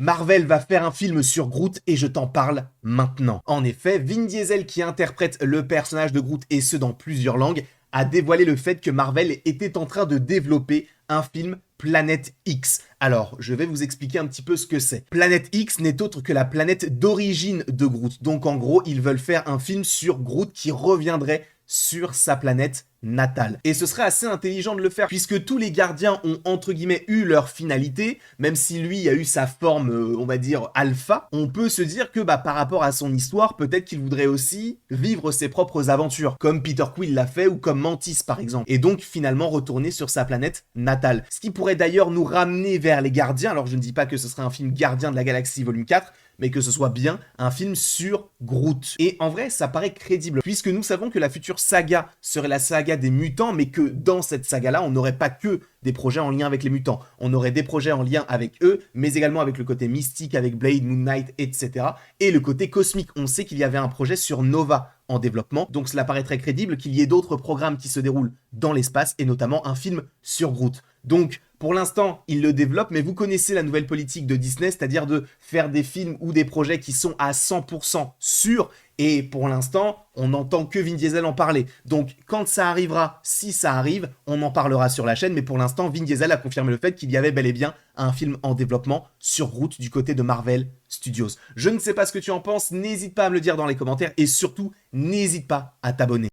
Marvel va faire un film sur Groot et je t'en parle maintenant. En effet, Vin Diesel qui interprète le personnage de Groot et ce dans plusieurs langues, a dévoilé le fait que Marvel était en train de développer un film Planète X. Alors, je vais vous expliquer un petit peu ce que c'est. Planète X n'est autre que la planète d'origine de Groot. Donc en gros, ils veulent faire un film sur Groot qui reviendrait sur sa planète natale. Et ce serait assez intelligent de le faire, puisque tous les gardiens ont entre guillemets eu leur finalité, même si lui a eu sa forme, on va dire, alpha, on peut se dire que par rapport à son histoire, peut-être qu'il voudrait aussi vivre ses propres aventures, comme Peter Quill l'a fait, ou comme Mantis par exemple, et donc finalement retourner sur sa planète natale. Ce qui pourrait d'ailleurs nous ramener vers les gardiens, alors je ne dis pas que ce serait un film Gardien de la Galaxie volume 4, mais que ce soit bien un film sur Groot. Et en vrai, ça paraît crédible, puisque nous savons que la future saga serait la saga des mutants, mais que dans cette saga-là, on n'aurait pas que des projets en lien avec les mutants. On aurait des projets en lien avec eux, mais également avec le côté mystique, avec Blade, Moon Knight, etc. Et le côté cosmique. On sait qu'il y avait un projet sur Nova en développement, donc cela paraît très crédible qu'il y ait d'autres programmes qui se déroulent dans l'espace, et notamment un film sur Groot. Donc, pour l'instant, ils le développent, mais vous connaissez la nouvelle politique de Disney, c'est-à-dire de faire des films ou des projets qui sont à 100% sûrs, et pour l'instant, on n'entend que Vin Diesel en parler. Donc, quand ça arrivera, si ça arrive, on en parlera sur la chaîne, mais pour l'instant, Vin Diesel a confirmé le fait qu'il y avait bel et bien un film en développement sur Groot du côté de Marvel Studios. Je ne sais pas ce que tu en penses, n'hésite pas à me le dire dans les commentaires, et surtout, n'hésite pas à t'abonner.